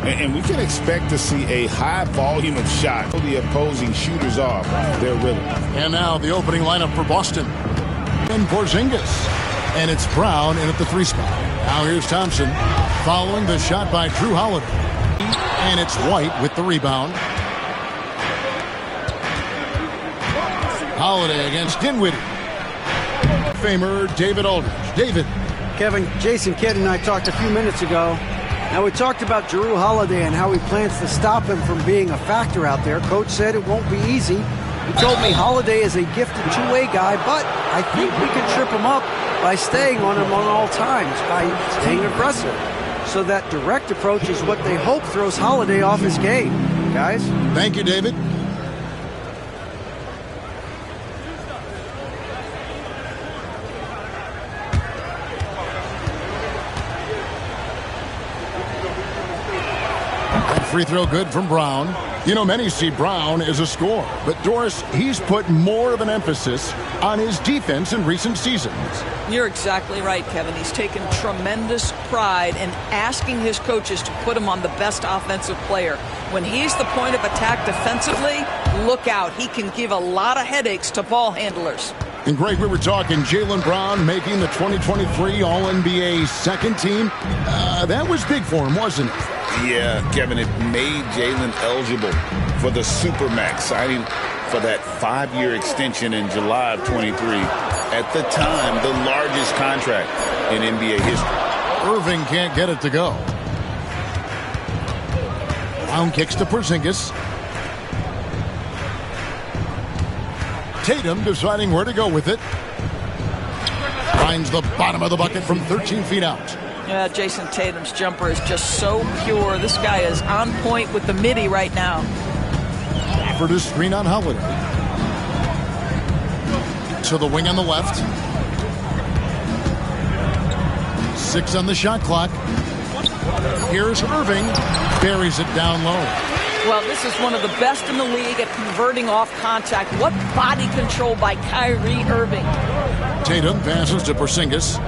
And we can expect to see a high volume of shots. The opposing shooters off their rhythm. And now the opening lineup for Boston. And Porzingis. And it's Brown in at the 3 spot. Now here's Thompson following the shot by Drew Holiday. And it's White with the rebound. Holiday against Dinwiddie. Famer David Aldridge. David. Kevin, Jason Kidd and I talked a few minutes ago. Now, we talked about Drew Holiday and how he plans to stop him from being a factor out there. Coach said it won't be easy. He told me Holiday is a gifted two-way guy, but I think we can trip him up by staying on him on all times, by staying aggressive. So that direct approach is what they hope throws Holiday off his game. Guys? Thank you, David. Free throw good from Brown. You know, many see Brown as a scorer, but Doris, he's put more of an emphasis on his defense in recent seasons. You're exactly right, Kevin. He's taken tremendous pride in asking his coaches to put him on the best offensive player. When he's the point of attack defensively, look out. He can give a lot of headaches to ball handlers. And Greg, we were talking Jaylen Brown making the 2023 All-NBA second team. That was big for him, wasn't it? Yeah, Kevin, it made Jaylen eligible for the Supermax, signing for that 5-year extension in July of 23. At the time, the largest contract in NBA history. Irving can't get it to go. Brown kicks to Porzingis. Tatum deciding where to go with it. Finds the bottom of the bucket from 13 feet out. Yeah, Jason Tatum's jumper is just so pure. This guy is on point with the midi right now. For the screen on Holiday. To the wing on the left. 6 on the shot clock. Here's Irving. Buries it down low. Well, this is one of the best in the league at converting off contact. What body control by Kyrie Irving. Tatum passes to Porzingis.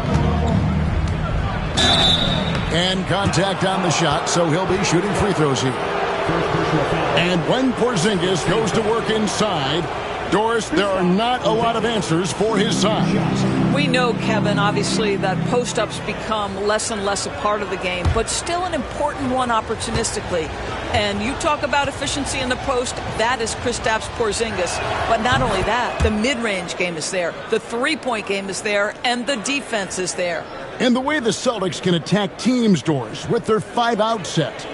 And contact on the shot, so he'll be shooting free throws here. And when Porzingis goes to work inside, Doris, there are not a lot of answers for his side. We know, Kevin, obviously, that post-ups become less and less a part of the game, but still an important one opportunistically. And you talk about efficiency in the post, that is Kristaps Porzingis. But not only that, the mid-range game is there, the three-point game is there, and the defense is there. And the way the Celtics can attack teams, Doris, with their 5-out set,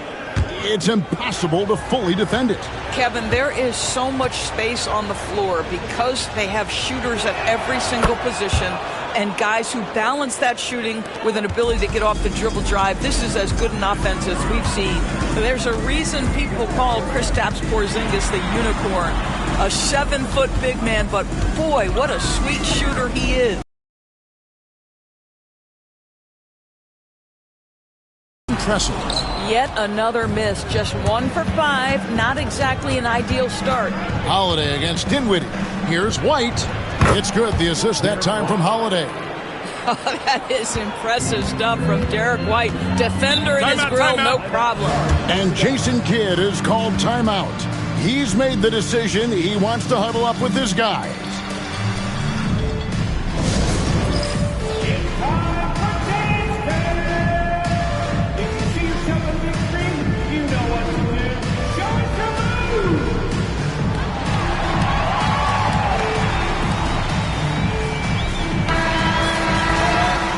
it's impossible to fully defend it. Kevin, there is so much space on the floor because they have shooters at every single position and guys who balance that shooting with an ability to get off the dribble drive. This is as good an offense as we've seen. There's a reason people call Kristaps Porzingis the unicorn. A 7-foot big man, but boy, what a sweet shooter he is. Impressive. Yet another miss, just 1 for 5, not exactly an ideal start. Holiday against Dinwiddie. Here's White. It's good, the assist that time from Holiday. Oh, that is impressive stuff from Derek White. Defender in his grill, no problem. And Jason Kidd is called timeout. He's made the decision he wants to huddle up with his guys.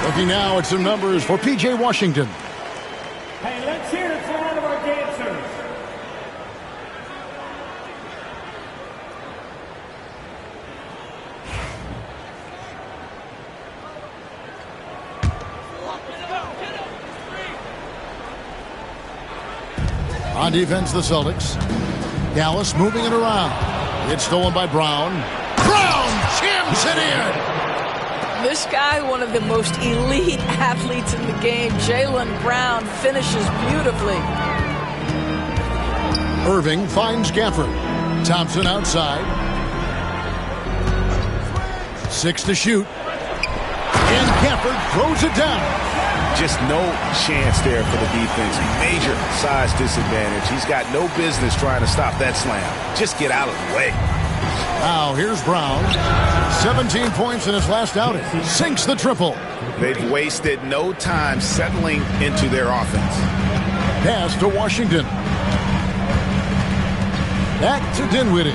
Looking now at some numbers for P.J. Washington. Hey, let's hear it for all of our dancers. On defense, the Celtics. Dallas moving it around. It's stolen by Brown. Brown jams it in. This guy, one of the most elite athletes in the game, Jaylen Brown, finishes beautifully. Irving finds Gafford. Thompson outside. 6 to shoot. And Gafford throws it down. Just no chance there for the defense. Major size disadvantage. He's got no business trying to stop that slam. Just get out of the way. Now here's Brown. 17 points in his last outing. Sinks the triple. They've wasted no time settling into their offense. Pass to Washington. Back to Dinwiddie.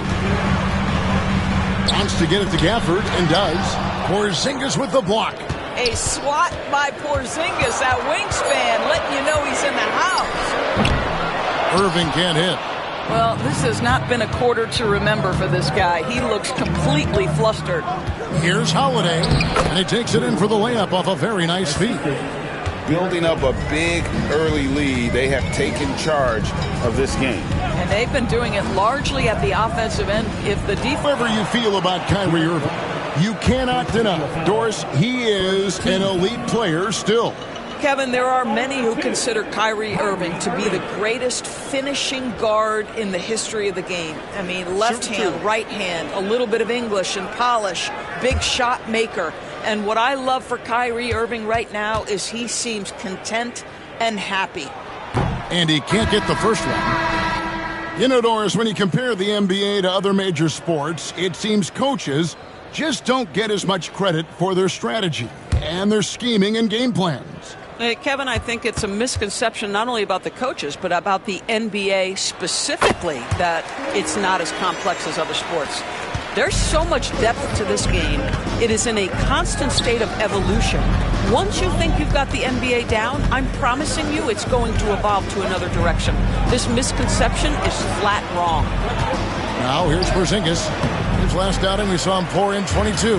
Wants to get it to Gafford and does. Porzingis with the block. A swat by Porzingis, that wingspan, letting you know he's in the house. Irving can't hit. Well, this has not been a quarter to remember for this guy. He looks completely flustered. Here's Holiday, and he takes it in for the layup off a very nice feed. Building up a big early lead, they have taken charge of this game. And they've been doing it largely at the offensive end. If the defense... Whatever you feel about Kyrie Irving, you cannot deny, Doris, he is an elite player still. Kevin, there are many who consider Kyrie Irving to be the greatest finishing guard in the history of the game. I mean, left hand, right hand, a little bit of English and polish, big shot maker. And what I love for Kyrie Irving right now is he seems content and happy. And he can't get the first one. You know, Doris, when you compare the NBA to other major sports, it seems coaches just don't get as much credit for their strategy and their scheming and game plans. Kevin, I think it's a misconception not only about the coaches, but about the NBA specifically, that it's not as complex as other sports. There's so much depth to this game. It is in a constant state of evolution. Once you think you've got the NBA down, I'm promising you it's going to evolve to another direction. This misconception is flat wrong. Now here's Porzingis. His last outing, we saw him pour in 22.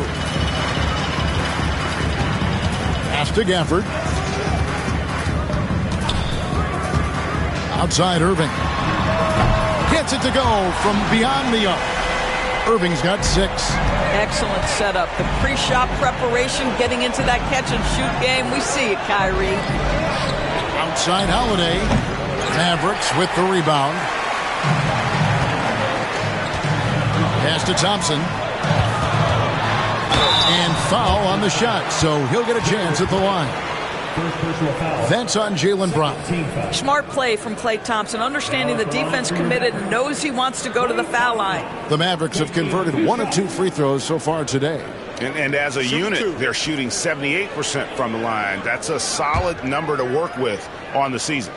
Pass to Gafford. Outside Irving. Gets it to go from beyond the arc. Irving's got 6. Excellent setup. The pre-shot preparation, getting into that catch-and-shoot game. We see it, Kyrie. Outside Holiday. Mavericks with the rebound. Pass to Thompson. And foul on the shot, so he'll get a chance at the line. That's on Jaylen Brown. Smart play from Klay Thompson, understanding the defense committed and knows he wants to go to the foul line. The Mavericks have converted 1 of 2 free throws so far today. And as a unit, they're shooting 78% from the line. That's a solid number to work with on the season.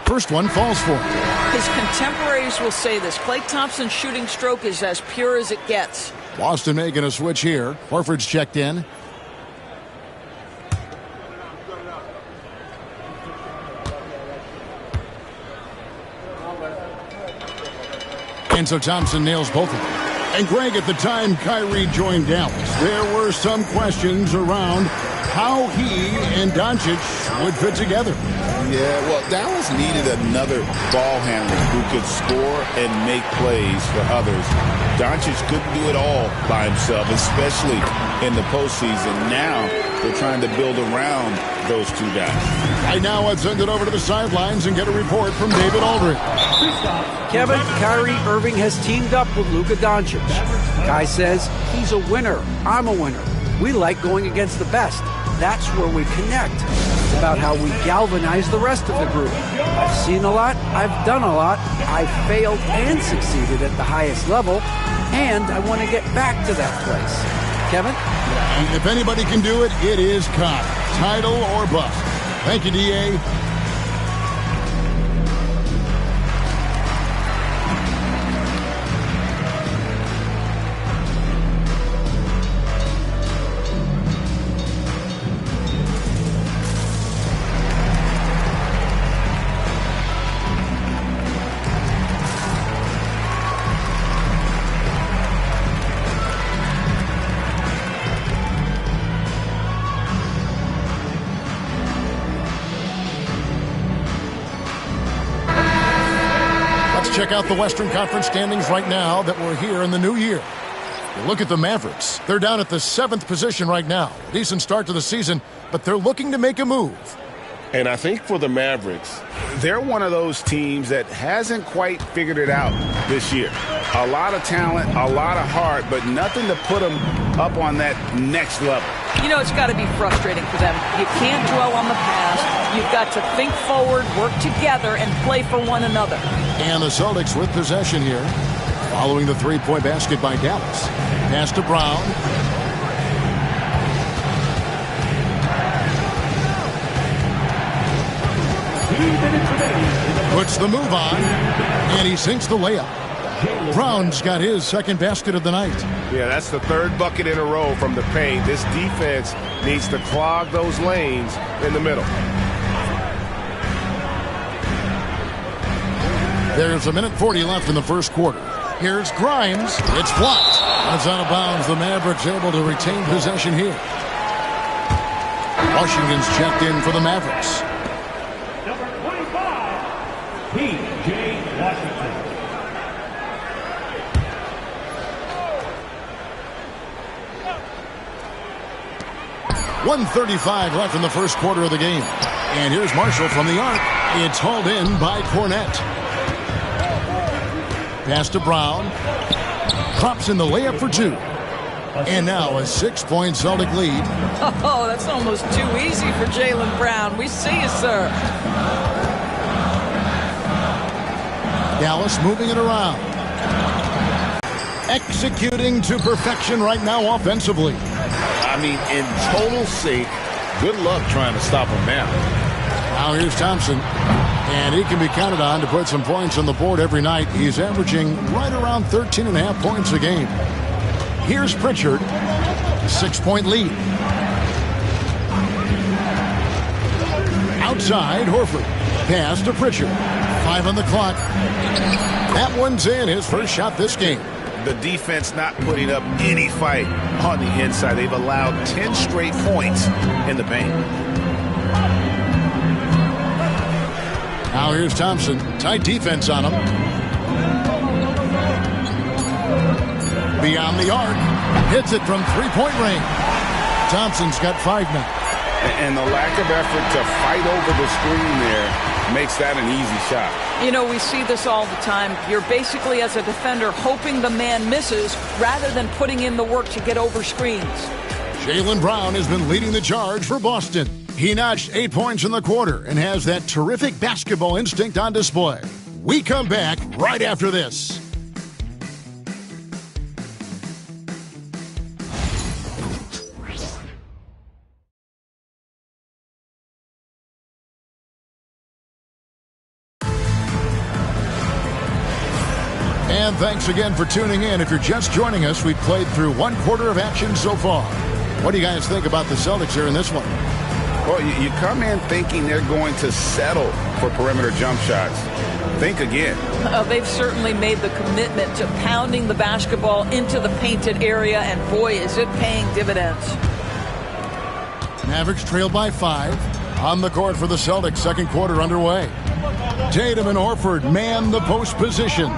First one falls for him. His contemporaries will say this. Klay Thompson's shooting stroke is as pure as it gets. Boston making a switch here. Horford's checked in. And so Thompson nails both of them. And Greg, at the time Kyrie joined Dallas, there were some questions around how he and Doncic would fit together. Yeah, well, Dallas needed another ball handler who could score and make plays for others. Doncic couldn't do it all by himself, especially in the postseason. Now they're trying to build around those two guys. Right now, let's send it over to the sidelines and get a report from David Aldridge. Kevin, Kyrie Irving has teamed up with Luka Doncic. Guy says he's a winner. I'm a winner. We like going against the best. That's where we connect. It's about how we galvanize the rest of the group. I've seen a lot. I've done a lot. I've failed and succeeded at the highest level. And I want to get back to that place. Kevin? And if anybody can do it, it is Kai. Title or bust. Thank you, D.A. Check out the Western Conference standings right now that we're here in the new year. You look at the Mavericks. They're down at the 7th position right now. Decent start to the season, but they're looking to make a move. And I think for the Mavericks, they're one of those teams that hasn't quite figured it out this year. A lot of talent, a lot of heart, but nothing to put them up on that next level. You know, it's got to be frustrating for them. You can't dwell on the past. You've got to think forward, work together, and play for one another. And the Celtics with possession here, following the three-point basket by Dallas. Pass to Brown. Puts the move on, and he sinks the layup. Brown's got his second basket of the night. Yeah, that's the third bucket in a row from the paint. This defense needs to clog those lanes in the middle. There's 1:40 left in the first quarter. Here's Grimes. It's blocked. It's out of bounds. The Mavericks able to retain possession here. Washington's checked in for the Mavericks. Number 25, P.J. Washington. .135 left in the first quarter of the game. And here's Marshall from the arc. It's hauled in by Cornette. Pass to Brown. Drops in the layup for two. And now a 6-point Celtic lead. Oh, that's almost too easy for Jaylen Brown. We see you, sir. Dallas moving it around. Executing to perfection right now offensively. I mean, in total sync. Good luck trying to stop him now. Now here's Thompson. And he can be counted on to put some points on the board every night. He's averaging right around 13.5 points a game. Here's Pritchard. 6-point lead. Outside, Horford. Pass to Pritchard. 5 on the clock. That one's in. His first shot this game. The defense not putting up any fight on the inside. They've allowed 10 straight points in the paint. Now here's Thompson. Tight defense on him. Beyond the arc. Hits it from three-point range. Thompson's got 5 now. And the lack of effort to fight over the screen there makes that an easy shot. You know, we see this all the time. You're basically, as a defender, hoping the man misses rather than putting in the work to get over screens. Jaylen Brown has been leading the charge for Boston. He notched 8 points in the quarter and has that terrific basketball instinct on display. We come back right after this. And thanks again for tuning in. If you're just joining us, we've played through 1 quarter of action so far. What do you guys think about the Celtics here in this one? Well, you come in thinking they're going to settle for perimeter jump shots. Think again. They've certainly made the commitment to pounding the basketball into the painted area, and boy, is it paying dividends. Mavericks trail by 5. On the court for the Celtics, second quarter underway. Tatum and Horford man the post positions.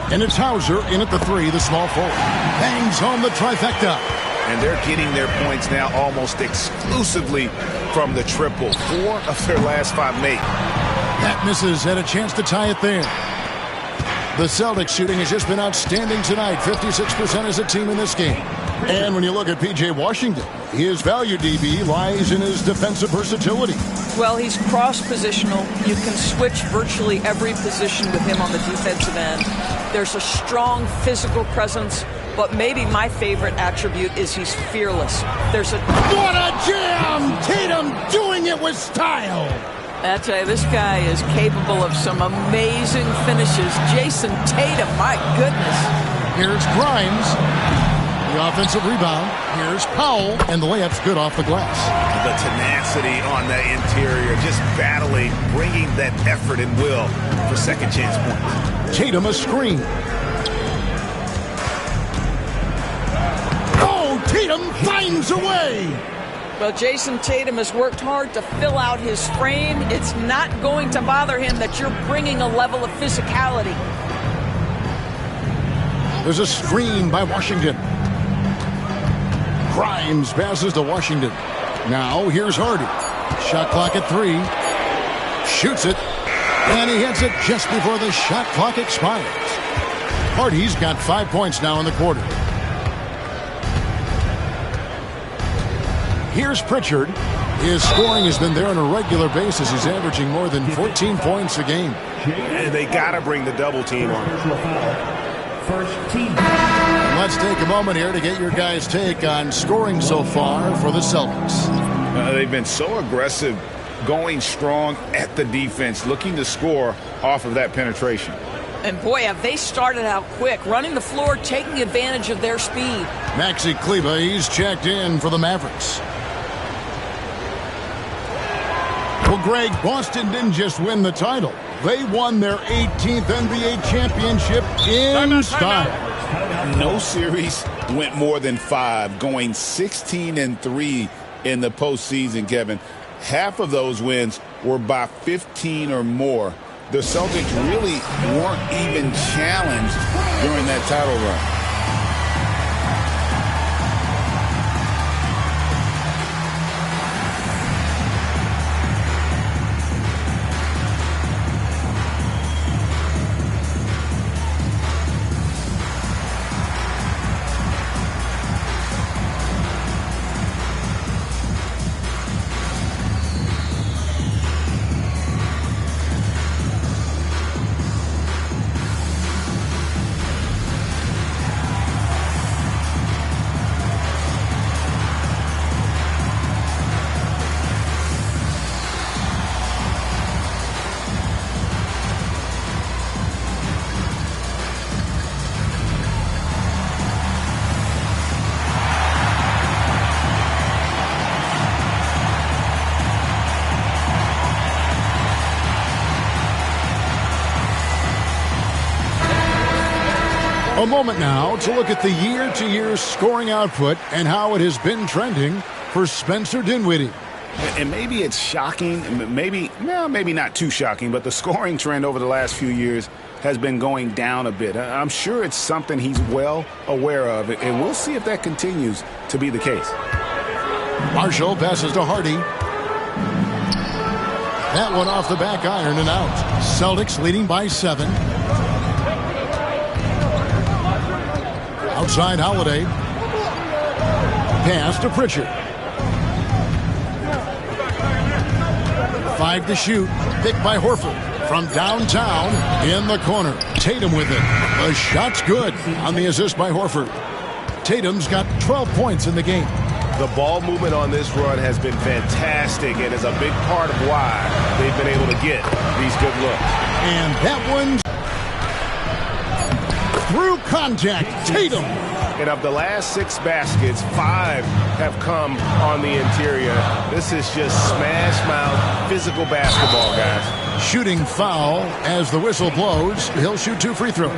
And it's Hauser in at the 3, the small forward. Bangs home the trifecta. And they're getting their points now almost exclusively from the triple. 4 of their last 5 made. That misses. Had a chance to tie it there. The Celtics shooting has just been outstanding tonight. 56% as a team in this game. And when you look at P.J. Washington, his value, DB, lies in his defensive versatility. Well, he's cross-positional. You can switch virtually every position with him on the defensive end. There's a strong physical presence, but maybe my favorite attribute is he's fearless. There's a... What a jam! Tatum doing it with style! I tell you, this guy is capable of some amazing finishes. Jason Tatum, my goodness. Here's Grimes. The offensive rebound. Here's Powell, and the layup's good off the glass. The tenacity on the interior, just battling, bringing that effort and will for second chance points. Tatum a screen. Oh, Tatum finds a way. Well, Jason Tatum has worked hard to fill out his frame. It's not going to bother him that you're bringing a level of physicality. There's a screen by Washington. Grimes passes to Washington. Now here's Hardy. Shot clock at 3. Shoots it. And he hits it just before the shot clock expires. Hardy's got 5 points now in the quarter. Here's Pritchard. His scoring has been there on a regular basis. He's averaging more than 14 points a game. And they got to bring the double team on. First team. Let's take a moment here to get your guys' take on scoring so far for the Celtics. They've been so aggressive, going strong at the defense, looking to score off of that penetration. And boy, have they started out quick, running the floor, taking advantage of their speed. Maxi Kleber, he's checked in for the Mavericks. Well, Greg, Boston didn't just win the title. They won their 18th NBA championship in style. No series went more than 5, going 16-3 in the postseason, Kevin. Half of those wins were by 15 or more. The Celtics really weren't even challenged during that title run. A moment now to look at the year-to-year scoring output and how it has been trending for Spencer Dinwiddie. And maybe it's shocking, maybe not too shocking, but the scoring trend over the last few years has been going down a bit. I'm sure it's something he's well aware of, and we'll see if that continues to be the case. Marshall passes to Hardy. That one off the back iron and out. Celtics leading by 7. Outside Holiday. Pass to Pritchard. 5 to shoot. Picked by Horford. From downtown in the corner. Tatum with it. The shot's good on the assist by Horford. Tatum's got 12 points in the game. The ball movement on this run has been fantastic and is a big part of why they've been able to get these good looks. And that one's through contact. Tatum. And of the last 6 baskets, 5 have come on the interior. This is just smash mouth physical basketball, guys. Shooting foul as the whistle blows. He'll shoot 2 free throws.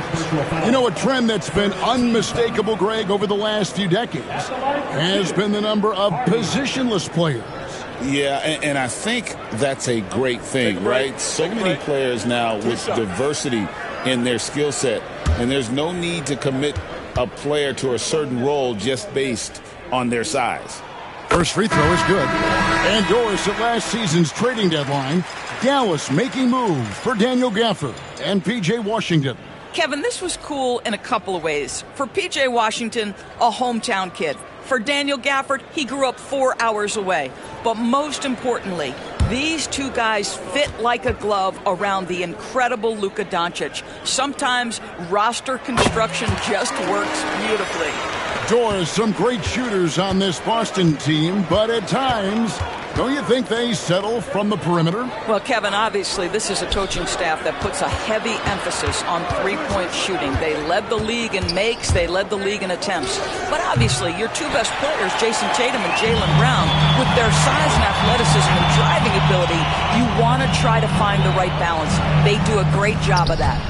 You know, a trend that's been unmistakable, Greg, over the last few decades has been the number of positionless players. Yeah, and I think that's a great thing, right? So many players now with diversity in their skill set, and there's no need to commit a player to a certain role just based on their size. First free throw is good. And Doris at last season's trading deadline, Dallas making moves for Daniel Gafford and P.J. Washington. Kevin, this was cool in a couple of ways. For P.J. Washington, a hometown kid. For Daniel Gafford, he grew up 4 hours away. But most importantly, these two guys fit like a glove around the incredible Luka Doncic. Sometimes roster construction just works beautifully. Doris, some great shooters on this Boston team, but at times, don't you think they settle from the perimeter? Well, Kevin, obviously, this is a coaching staff that puts a heavy emphasis on three-point shooting. They led the league in makes. They led the league in attempts. But obviously, your 2 best players, Jason Tatum and Jaylen Brown, with their size and athleticism and driving ability, you want to try to find the right balance. They do a great job of that.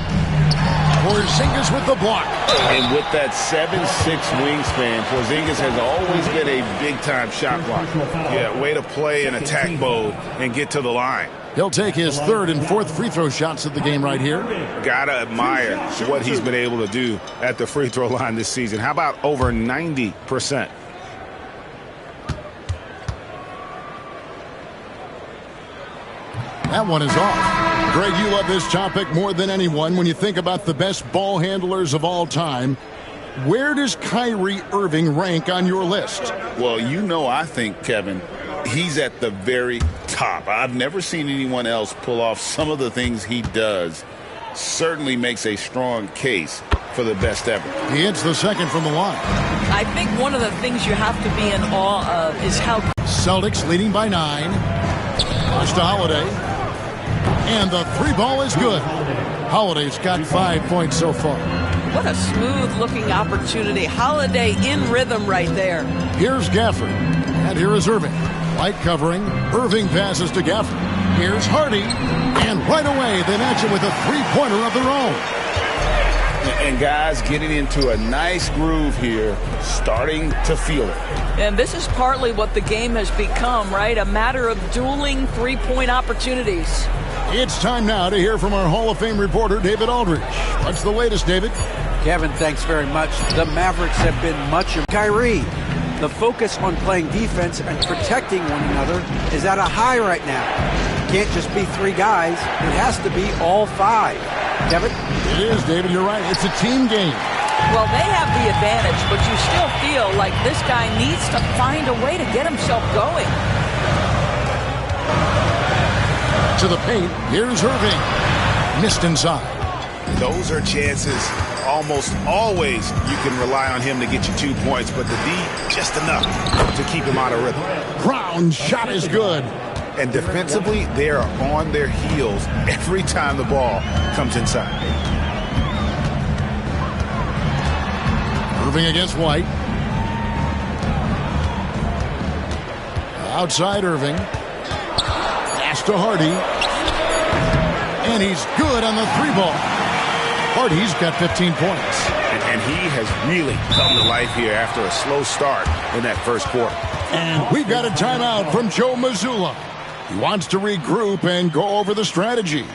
Porzingis with the block. And with that 7'6" wingspan, Porzingis has always been a big-time shot blocker. Yeah, way to play in attack mode and get to the line. He'll take his 3rd and 4th free throw shots of the game right here. Gotta admire what he's been able to do at the free throw line this season. How about over 90%? That one is off. Greg, you love this topic more than anyone. When you think about the best ball handlers of all time, where does Kyrie Irving rank on your list? Well, I think, Kevin, he's at the very top. I've never seen anyone else pull off some of the things he does. Certainly makes a strong case for the best ever. He hits the second from the line. I think one of the things you have to be in awe of is how Celtics leading by 9. Pass to Holiday. And the three ball is good. Holiday's got 5 points so far. what a smooth-looking opportunity. Holiday in rhythm right there. Here's Gafford. And here is Irving. Light covering. Irving passes to Gafford. Here's Hardy. And right away, they match it with a three-pointer of their own. And guys getting into a nice groove here, starting to feel it. And this is partly what the game has become, right? A matter of dueling three-point opportunities. It's time now to hear from our Hall of Fame reporter, David Aldridge. What's the latest, David? Kevin, thanks very much. The Mavericks have been much of Kyrie. The focus on playing defense and protecting one another is at a high right now. It can't just be three guys. It has to be all five. Kevin? It is, David. You're right. It's a team game. Well, they have the advantage, but you still feel like this guy needs to find a way to get himself going. To the paint. Here's Irving. Missed inside. Those are chances. Almost always you can rely on him to get you 2 points, but the D, just enough to keep him out of rhythm. Brown's shot is good. And defensively, they are on their heels every time the ball comes inside. Irving against White. Outside Irving. Pass to Hardy. And he's good on the three ball. Hardy's got 15 points. And he has really come to life here after a slow start in that first quarter. And we've got a timeout from Joe Mazzulla. He wants to regroup and go over the strategy.